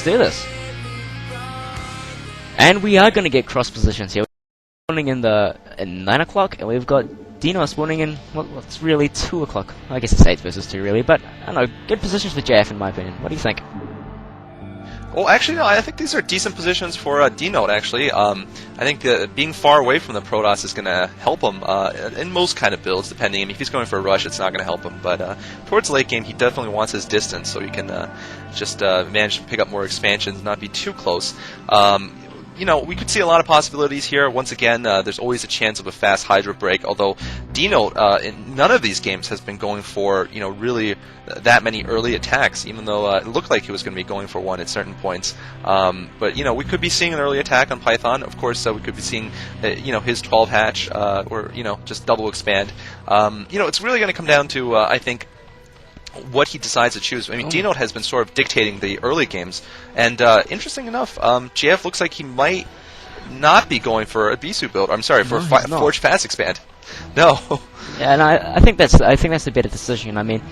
Let's do this. And we are going to get cross positions here. We're spawning in 9 o'clock, and we've got DinOt spawning in what's really 2 o'clock. I guess it's 8 versus 2 really, but I don't know, good positions for JF in my opinion. What do you think? Well, actually, no, I think these are decent positions for DinOt, actually. I think being far away from the Protoss is going to help him in most kind of builds, depending. I mean, if he's going for a rush, it's not going to help him. But towards late game, he definitely wants his distance, so he can just manage to pick up more expansions, not be too close. You know, we could see a lot of possibilities here. Once again, there's always a chance of a fast Hydra break, although DinOt in none of these games has been going for, you know, really that many early attacks, even though it looked like he was going to be going for one at certain points. But, you know, we could be seeing an early attack on Python. Of course, we could be seeing, you know, his 12 hatch, or, you know, just double expand. You know, it's really going to come down to, I think, what he decides to choose. I mean, DinOt has been sort of dictating the early games, and interesting enough, JF looks like he might not be going for a Bisu build. I'm sorry, for a Forge Fast Expand. No. Yeah, and I think that's a better decision. I mean,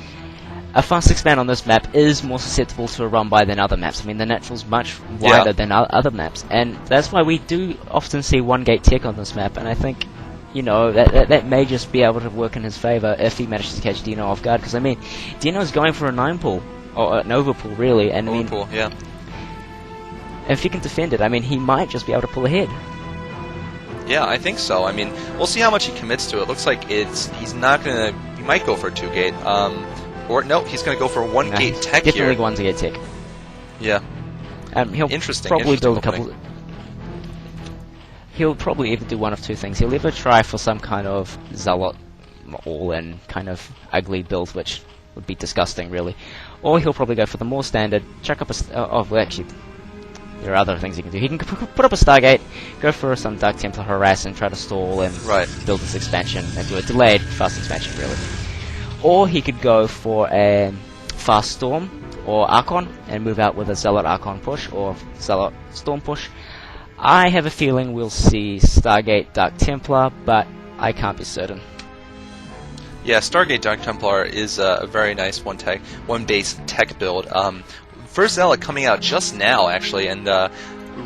a Fast Expand on this map is more susceptible to a run by than other maps. I mean, the natural's much wider than other maps, and that's why we do often see one gate tech on this map, and I think, you know, that may just be able to work in his favor if he manages to catch DinOt off guard. Because I mean, DinOt's going for a 9 pull or an over pull, really, and I mean, pull, yeah. If he can defend it, I mean, he might just be able to pull ahead. Yeah, I think so. I mean, we'll see how much he commits to it. Looks like he's not gonna. He might go for a 2 gate, or no, he's gonna go for a 1 gate tech here. Definitely 1 gate tech. Yeah. He'll probably build a couple. He'll probably either do one of two things. He'll either try for some kind of Zealot all-in kind of ugly build, which would be disgusting, really. Or he'll probably go for the more standard, chuck up a... well, actually, there are other things he can do. He can put up a Stargate, go for some Dark Templar harass and try to stall and build this expansion and do a delayed fast expansion, really. Or he could go for a fast Storm or Archon and move out with a Zealot Archon push or Zealot Storm push. I have a feeling we'll see Stargate Dark Templar, but I can't be certain. Yeah, Stargate Dark Templar is a very nice one base tech build. First Zealot coming out just now, actually, and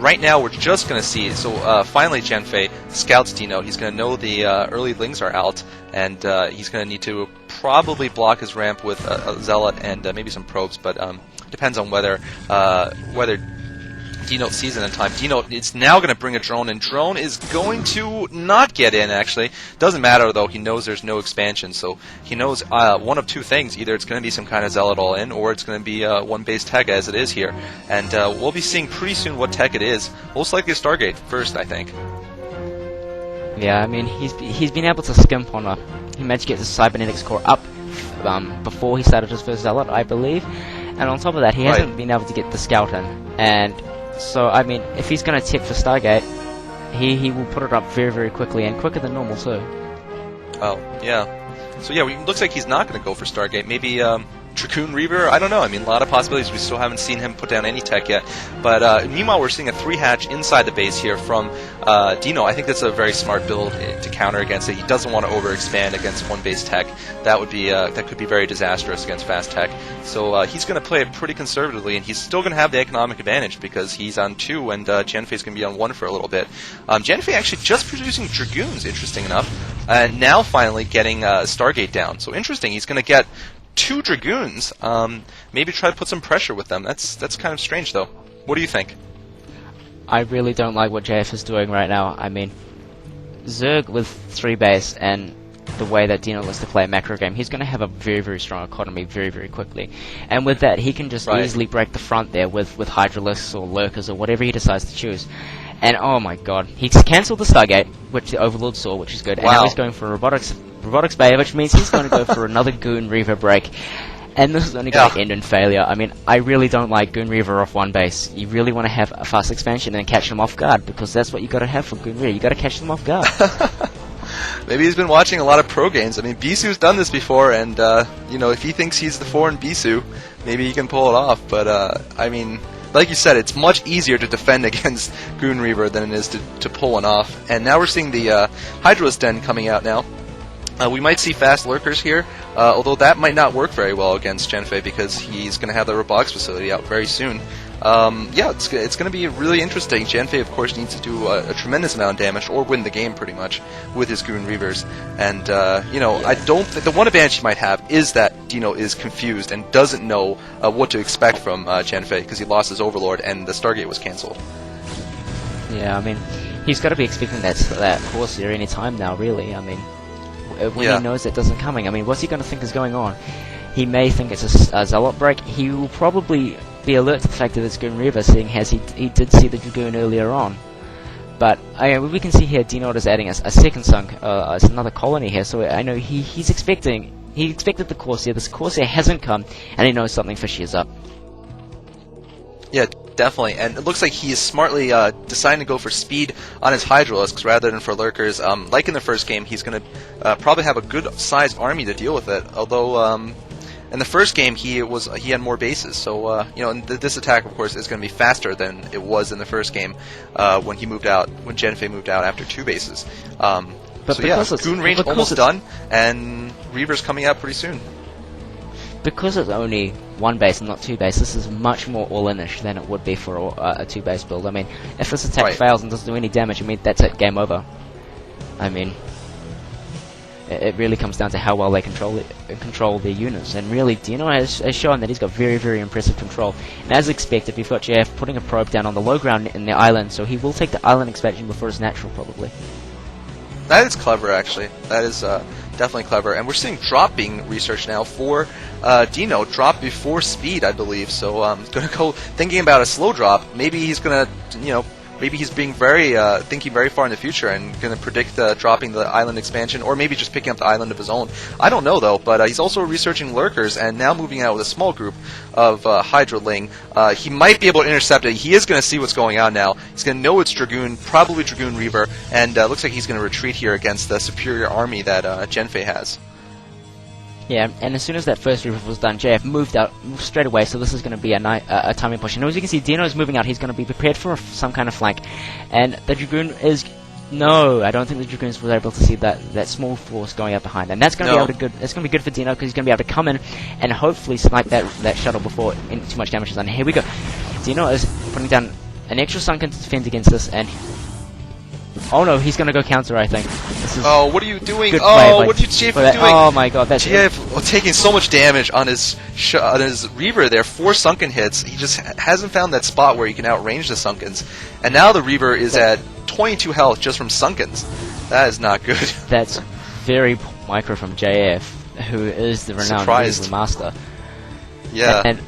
right now we're just going to see. So finally, Jianfei scouts DinOt. He's going to know the early lings are out, and he's going to need to probably block his ramp with a Zealot and maybe some probes, but depends on whether DinOt sees it in time. DinOt is now going to bring a drone, and drone is going to not get in, actually. Doesn't matter, though. He knows there's no expansion, so he knows one of two things. Either it's going to be some kind of Zealot all-in, or it's going to be one base tech, as it is here. And we'll be seeing pretty soon what tech it is. Most likely a Stargate first, I think. Yeah, I mean, he's been able to skimp on he managed to get the Cybernetics core up before he started his first Zealot, I believe. And on top of that, he hasn't been able to get the Scout in. And so, I mean, if he's going to tech for Stargate, he will put it up very, very quickly, and quicker than normal, too. Oh, yeah. So, yeah, it looks like he's not going to go for Stargate. Maybe Dragoon Reaver? I don't know. I mean, a lot of possibilities. We still haven't seen him put down any tech yet. But meanwhile, we're seeing a 3-hatch inside the base here from DinOt. I think that's a very smart build to counter against it. He doesn't want to overexpand against one base tech. That would be that could be very disastrous against fast tech. So he's going to play it pretty conservatively, and he's still going to have the economic advantage because he's on 2, and Jianfei's going to be on 1 for a little bit. Jianfei actually just producing Dragoons, interesting enough, and now finally getting Stargate down. So interesting. He's going to get 2 Dragoons, maybe try to put some pressure with them. That's kind of strange, though. What do you think? I really don't like what JF is doing right now. I mean, Zerg with 3 base and the way that DinOt likes to play a macro game, he's going to have a very, very strong economy very, very quickly. And with that, he can just easily break the front there with Hydralisks or Lurkers or whatever he decides to choose. And oh my god, he's cancelled the Stargate, which the Overlord saw, which is good. And now he's going for Robotics Bay, which means he's going to go for another Goon Reaver break. And this is only going to end in failure. I mean, I really don't like Goon Reaver off 1 base. You really want to have a fast expansion and catch them off guard, because that's what you got to have for Goon Reaver. You got to catch them off guard. Maybe he's been watching a lot of pro games. I mean, Bisu's done this before, and you know, if he thinks he's the 4 in Bisu, maybe he can pull it off. But I mean, like you said, it's much easier to defend against Goon Reaver than it is to pull one off. And now we're seeing the Hydralisk Den coming out now. We might see fast Lurkers here, although that might not work very well against Jianfei because he's going to have the robotics facility out very soon. yeah, it's going to be really interesting. Jianfei, of course, needs to do a tremendous amount of damage or win the game pretty much with his Goon Reavers. And, you know, I don't think the one advantage he might have is that DinOt is confused and doesn't know what to expect from Jianfei because he lost his Overlord and the Stargate was cancelled. Yeah, I mean, he's got to be expecting that Corsair any time now, really. I mean, when he knows that doesn't coming, I mean, what's he going to think is going on? He may think it's a Zealot break. He will probably be alert to the fact that it's Goon Reaver, seeing as he did see the Dragoon earlier on. But we can see here DinOt is adding a second sunk, it's another colony here, so I know he expected the Corsair. This Corsair hasn't come, and he knows something fishy is up. Yeah, definitely, and it looks like he is smartly deciding to go for speed on his Hydralisks rather than for Lurkers. Like in the first game, he's going to probably have a good-sized army to deal with it, although in the first game he had more bases, so you know, and this attack, of course, is going to be faster than it was in the first game when Jianfei moved out after 2 bases. But so yeah, Goon range almost done, and Reaver's coming out pretty soon. Because it's only 1 base and not 2 base, this is much more all-in-ish than it would be for a 2 base build. I mean, if this attack fails and doesn't do any damage, I mean, that's it, game over. I mean, it really comes down to how well they control their units, and really, DinOt has shown that he's got very, very impressive control. And as expected, we've got JF putting a probe down on the low ground in the island, so he will take the island expansion before his natural, probably. That is clever, actually. That is definitely clever. And we're seeing drop being researched now for DinOt. Drop before speed, I believe. So I'm going to go thinking about a slow drop. Maybe he's going to, you know, maybe he's being very thinking very far in the future and going to predict dropping the island expansion, or maybe just picking up the island of his own. I don't know, though, but he's also researching Lurkers and now moving out with a small group of Hydraling. He might be able to intercept it. He is going to see what's going on now. He's going to know it's Dragoon, probably Dragoon Reaver, and looks like he's going to retreat here against the superior army that Jianfei has. Yeah, and as soon as that first Reaver was done, JF moved straight away, so this is going to be a timing push. And as you can see, DinOt is moving out. He's going to be prepared for some kind of flank. And the Dragoon is... No, I don't think the Dragoons was able to see that small force going out behind. And that's going to be that's going to be good for DinOt, because he's going to be able to come in and hopefully snipe that shuttle before too much damage is done. Here we go. DinOt is putting down an extra sunken to defend against this, and... Oh no, he's gonna go counter, I think. This is what are you doing? Oh, what are you JF doing? Oh my god, that's JF taking so much damage on his Reaver there. 4 sunken hits. He just hasn't found that spot where he can outrange the sunkens. And now the Reaver is at 22 health just from sunkens. That is not good. That's very micro from JF, who is the renowned Weasel master. Yeah. And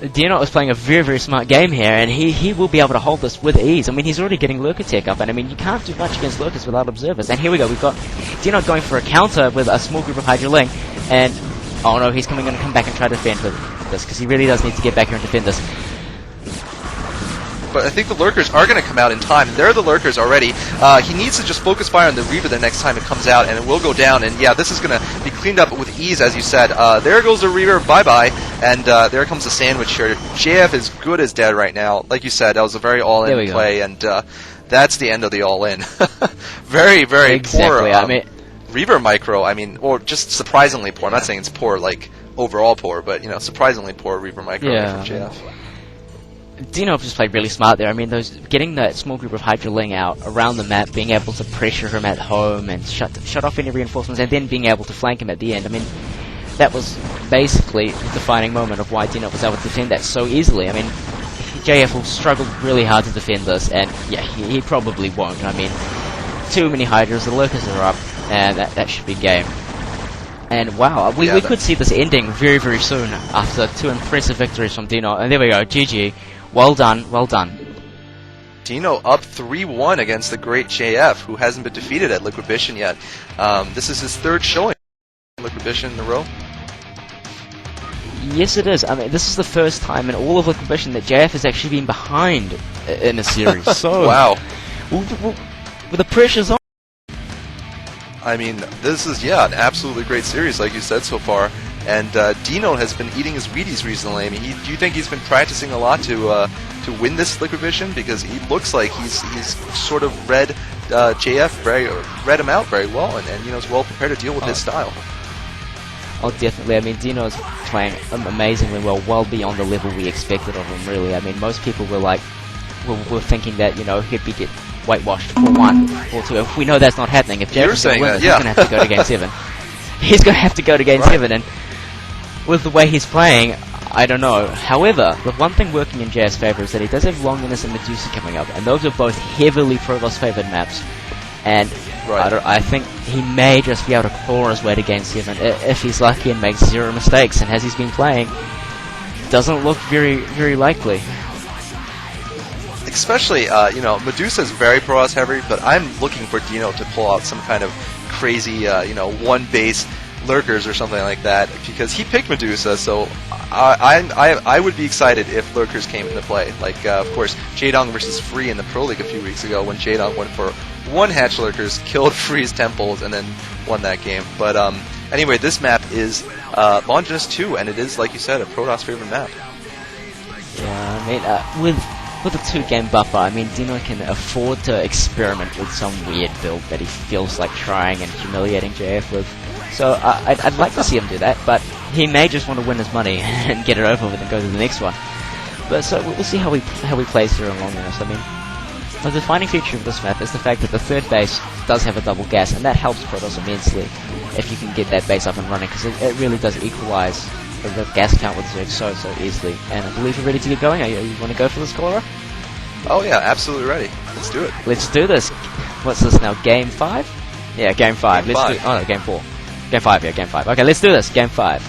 DinOt was playing a very, very smart game here, and he will be able to hold this with ease. I mean, he's already getting Lurker tech up, and I mean, you can't do much against Lurkers without observers. And here we go, we've got DinOt going for a counter with a small group of Hydraling, and oh no, he's going to come back and try to defend with this, because he really does need to get back here and defend this. But I think the Lurkers are going to come out in time. There are the Lurkers already. He needs to just focus fire on the Reaver the next time it comes out, and it will go down. And yeah, this is going to be cleaned up with ease, as you said. There goes the Reaver, bye-bye. And there comes the sandwich here. JF is good as dead right now. Like you said, that was a very all-in play, and that's the end of the all-in. Very, very poor I mean, Reaver micro. I mean, or just surprisingly poor. I'm not saying it's poor, like, overall poor, but, you know, surprisingly poor Reaver micro from JF. DinOt just played really smart there. I mean, getting that small group of Hydraling out around the map, being able to pressure him at home and shut off any reinforcements, and then being able to flank him at the end. I mean, that was basically the defining moment of why DinOt was able to defend that so easily. I mean, JF will struggle really hard to defend this, and yeah, he probably won't. I mean, too many Hydras, the Lurkers are up, and that should be game. And wow, we could see this ending very, very soon after 2 impressive victories from DinOt. And there we go, GG. Well done, well done. DinOt up 3-1 against the great JF, who hasn't been defeated at Liquibition yet. This is his 3rd showing at Liquibition in a row. Yes, it is. I mean, this is the first time in all of Liquibition that JF has actually been behind in a series. So wow. With the pressure's on. I mean, this is, yeah, an absolutely great series, like you said so far. And DinOt has been eating his Wheaties recently. I mean, do you think he's been practicing a lot to win this Liquibition? Because he looks like he's sort of read JF read him out very well, and you know, is well prepared to deal with his style. Oh, definitely. I mean, DinOt's playing amazingly well beyond the level we expected of him, really. I mean, most people were like, were thinking that, you know, he'd be get whitewashed 4-1, 4-2. If we know that's not happening, if Jeff is going to win, he's going to have to go to Game 7. He's going to have to go to Game 7, and with the way he's playing, I don't know. However, the one thing working in JF's favor is that he does have Longinus and Medusa coming up, and those are both heavily Protoss favored maps. And I think he may just be able to claw his way to Game 7 if he's lucky and makes 0 mistakes. And as he's been playing, doesn't look very likely. Especially, you know, Medusa is very Protoss heavy, but I'm looking for DinOt to pull out some kind of crazy, you know, one base lurkers or something like that, because he picked Medusa, so I would be excited if lurkers came into play. Like, of course, Jaedong versus Free in the Pro League a few weeks ago, when Jaedong went for 1 hatch lurkers, killed Free's temples, and then won that game. But anyway, this map is Longinus 2, and it is, like you said, a Protoss favorite map. Yeah, I mean, with a 2-game buffer, I mean, DinOt can afford to experiment with some weird build that he feels like trying and humiliating JF with. So I'd like to see him do that, but he may just want to win his money and get it over with and go to the next one. But so we'll see how he plays through along this. I mean, the defining feature of this map is the fact that the third base does have a double gas, and that helps Protoss immensely if you can get that base up and running, because it really does equalize the gas count with Zerg so easily. And I believe you're ready to get going. You want to go for this, Cora? Oh yeah, absolutely ready. Let's do it. Let's do this. What's this now? Game 5? Yeah, Game 5. Game 5. Oh no, Game 4. Game 5. Yeah, Game 5. Okay, let's do this. Game 5.